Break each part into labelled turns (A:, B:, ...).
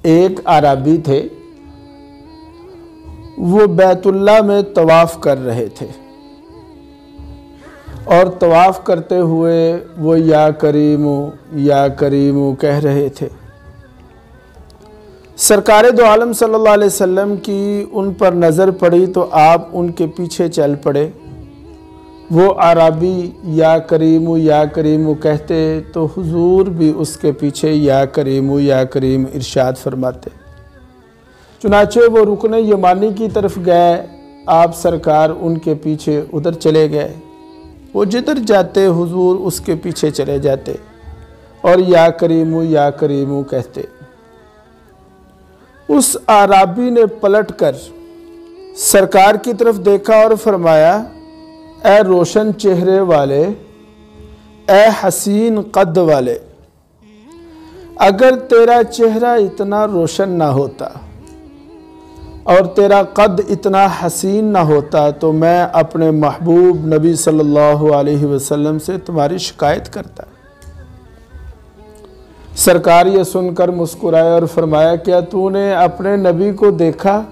A: ایک عربی تھے، وہ بیت اللہ میں طواف کر رہے تھے اور طواف کرتے ہوئے وہ یا کریمو کہہ رہے تھے۔ سرکار دو عالم صلی اللہ علیہ وسلم کی ان پر نظر پڑی تو آپ ان کے پیچھے چل پڑے۔ وہ عربی یا کریمو کہتے تو حضور بھی اس کے پیچھے یا کریم ارشاد فرماتے۔ چنانچہ وہ رکن یمانی کی طرف گئے، آپ سرکار ان کے پیچھے ادھر چلے گئے، وہ جدھر جاتے حضور اس کے پیچھے چلے جاتے اور یا کریمو کہتے۔ اس اعرابی نے پلٹ کر سرکار کی طرف دیکھا اور فرمایا، اے روشن چہرے والے، اے حسین قد والے، اگر تیرا چہرہ اتنا روشن نہ ہوتا اور تیرا قد اتنا حسین نہ ہوتا تو میں اپنے محبوب نبی صلی اللہ علیہ وسلم سے تمہاری شکایت کرتا۔ سرکار یہ سن کر مسکرائے اور فرمایا، کیا تو نے اپنے نبی کو دیکھا؟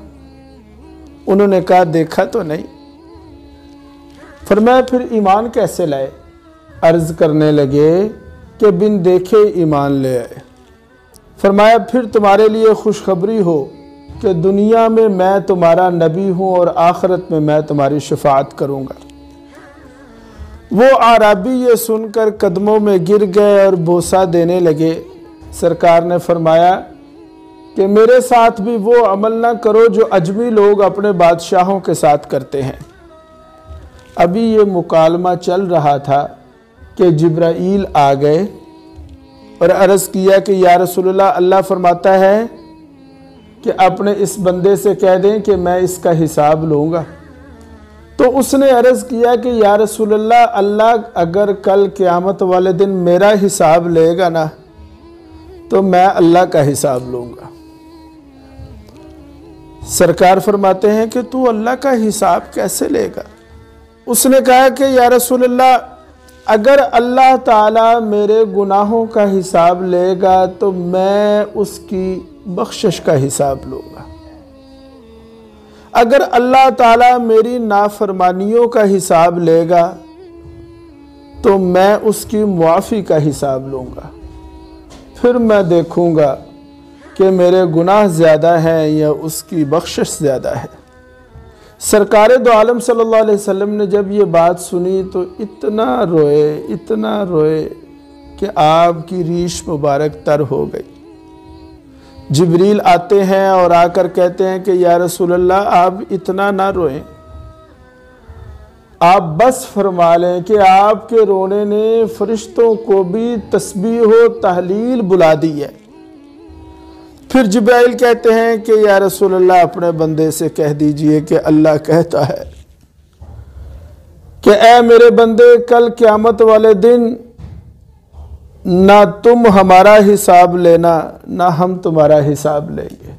A: انہوں نے کہا، دیکھا تو نہیں۔ فرمایا، پھر ایمان کیسے لائے؟ عرض کرنے لگے کہ بن دیکھے ایمان لے آئے۔ فرمایا، پھر تمہارے لیے خوشخبری ہو کہ دنیا میں میں تمہارا نبی ہوں اور آخرت میں میں تمہاری شفاعت کروں گا۔ وہ اعرابی یہ سن کر قدموں میں گر گئے اور بوسہ دینے لگے۔ سرکار نے فرمایا کہ میرے ساتھ بھی وہ عمل نہ کرو جو عجمی لوگ اپنے بادشاہوں کے ساتھ کرتے ہیں۔ ابھی یہ مکالمہ چل رہا تھا کہ جبرائیل آ گئے اور عرض کیا کہ یا رسول اللہ، اللہ فرماتا ہے کہ اپنے اس بندے سے کہہ دیں کہ میں اس کا حساب لوں گا۔ تو اس نے عرض کیا کہ یا رسول اللہ، اللہ اگر کل قیامت والے دن میرا حساب لے گا نا تو میں اللہ کا حساب لوں گا۔ سرکار فرماتے ہیں کہ تو اللہ کا حساب کیسے لے گا؟ اس نے کہا کہ یا رسول اللہ، اگر اللہ تعالیٰ میرے گناہوں کا حساب لے گا تو میں اس کی بخشش کا حساب لوں گا۔ اگر اللہ تعالیٰ میری نافرمانیوں کا حساب لے گا تو میں اس کی معافی کا حساب لوں گا۔ پھر میں دیکھوں گا کہ میرے گناہ زیادہ ہیں یا اس کی بخشش زیادہ ہے۔ سرکار دو عالم صلی اللہ علیہ وسلم نے جب یہ بات سنی تو اتنا روئے کہ آپ کی ریش مبارک تر ہو گئی۔ جبریل آتے ہیں اور آ کر کہتے ہیں کہ یا رسول اللہ، آپ اتنا نہ روئیں، آپ بس فرما لیں کہ آپ کے رونے نے فرشتوں کو بھی تسبیح و تحلیل بلا دی ہے۔ پھر جبرائیل کہتے ہیں کہ یا رسول اللہ، اپنے بندے سے کہہ دیجئے کہ اللہ کہتا ہے کہ اے میرے بندے، کل قیامت والے دن نہ تم ہمارا حساب لینا نہ ہم تمہارا حساب لیں گے۔